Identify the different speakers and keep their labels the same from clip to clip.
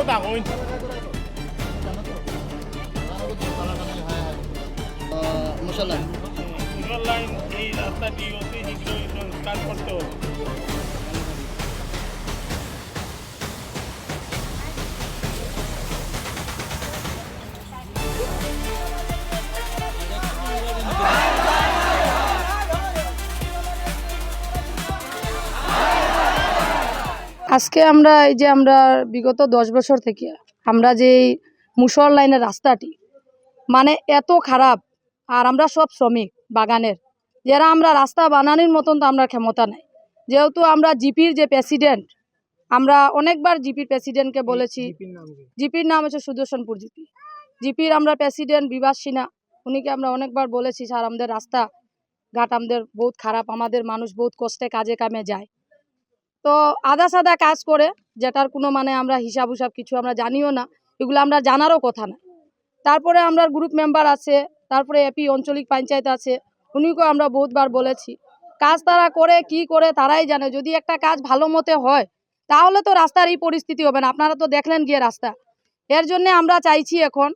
Speaker 1: থাকুন।
Speaker 2: মুসলমান
Speaker 1: সুন্দর লাইন এই রাস্তাটি অতি শীঘ্র কাজ করতে হবে।
Speaker 3: আজকে আমরা এই যে আমরা বিগত 10 বছর থেকে আমরা যে এই মুসর লাইনের রাস্তাটি মানে এত খারাপ, আর আমরা সব শ্রমিক বাগানের, যারা আমরা রাস্তা বানানোর মতন তো আমরা ক্ষমতা নাই। যেহেতু আমরা জিপির যে প্রেসিডেন্ট, আমরা অনেকবার জিপির প্রেসিডেন্টকে বলেছি। জিপির নাম হচ্ছে সুদর্শনপুর জিপি। জিপির আমরা প্রেসিডেন্ট বিভাস সিনহা, উনিকে আমরা অনেকবার বলেছি স্যার আমাদের রাস্তা ঘাট আমাদের বহুত খারাপ, আমাদের মানুষ বহুত কষ্টে কাজে কামে যায়, তো আধা সাদা কাজ করে, যেটার কোনো মানে আমরা হিসাব হুসাব কিছু আমরা জানিও না, এগুলো আমরা জানারও কথা না। তারপরে আমরা গ্রুপ মেম্বার আছে, তারপরে এপি আঞ্চলিক পঞ্চায়েত আছে, উনিকেও আমরা বহুতবার বলেছি। কাজ তারা করে কি করে তারাই জানে। যদি একটা কাজ ভালো মতে হয় তাহলে তো রাস্তার এই পরিস্থিতি হবে না। আপনারা তো দেখলেন গিয়ে রাস্তা। এর জন্য আমরা চাইছি এখন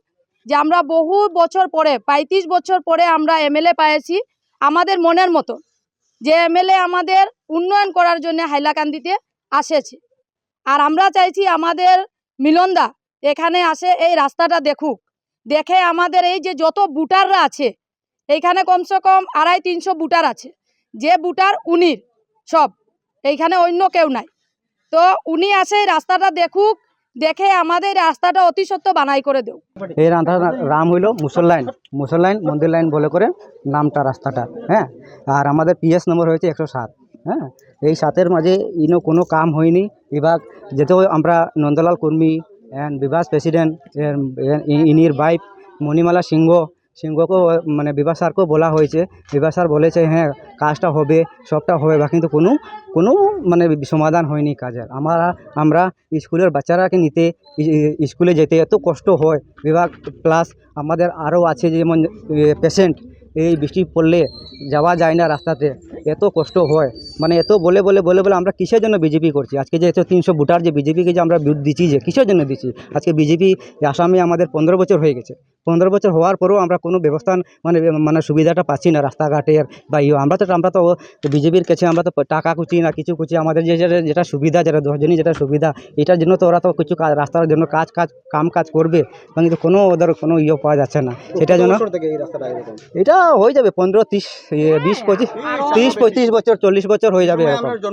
Speaker 3: যে আমরা বহু বছর পরে 35 বছর পরে আমরা এমএলএ পেয়েছি আমাদের মনের মতো, যে এমএলএ আমাদের উন্নয়ন করার জন্য হাইলাকান্দিতে আসেছে। আর আমরা চাইছি আমাদের মিলনদা এখানে আসে, এই রাস্তাটা দেখুক, দেখে আমাদের এই যে যত বুটাররা আছে এইখানে কমসে কম 250-300 বুটার আছে, যে বুটার উনির সব, এইখানে অন্য কেউ নাই। তো উনি আসে এই রাস্তাটা দেখুক, দেখে আমাদের রাস্তাটা অতি সত্য বানাই করে দেও।
Speaker 4: এই রাম হইল মুসলমান মন্দির লাইন বলে করে নামটা রাস্তাটা, হ্যাঁ। আর আমাদের পিএস নম্বর হয়েছে 107, হ্যাঁ। এই 7-এর মাঝে ইনো কোনো কাম হয়নি। এবার যেতেও আমরা নন্দলাল কর্মী অ্যান্ড বিভাস প্রেসিডেন্ট ইনির বাইফ মণিমালা সিংহকেও মানে বিভাস স্যারকেও বলা হয়েছে। বিভাস স্যার বলেছে হ্যাঁ কাজটা হবে, সবটা হবে, বা কিন্তু কোনো মানে সমাধান হয়নি কাজের। আমরা স্কুলের বাচ্চারাকে নিতে স্কুলে যেতে এত কষ্ট হয় বিভাগ, প্লাস আমাদের আরও আছে যেমন পেশেন্ট, এই বৃষ্টি পড়লে যাওয়া যায় না রাস্তাতে, এত কষ্ট হয়। মানে এত বলে আমরা কিসের জন্য বিজেপি করছি? আজকে যে 300 ভোটার যে বিজেপিকে যে আমরা ভোট দিচ্ছি, যে কিসের জন্য দিচ্ছি? আজকে বিজেপি আসামে আমাদের 15 বছর হয়ে গেছে। 15 বছর হওয়ার পরেও আমরা কোনো ব্যবস্থা মানে সুবিধাটা পাচ্ছি না রাস্তাঘাটের বা আমরা তো বিজেপির কাছে আমরা তো টাকা কুচি না কিছু কুচি, আমাদের যেটা সুবিধা, যেটা 10 জনই যেটা সুবিধা, এটার জন্য তো ওরা তো কিছু রাস্তার জন্য কাজ করবে, কিন্তু কোনো ওদের কোনো পাওয়া যাচ্ছে না। সেটার জন্য এটা হয়ে যাবে 15, 30, 20, 25, 30, 35 বছর, 40 বছর হয়ে যাবে এরকম।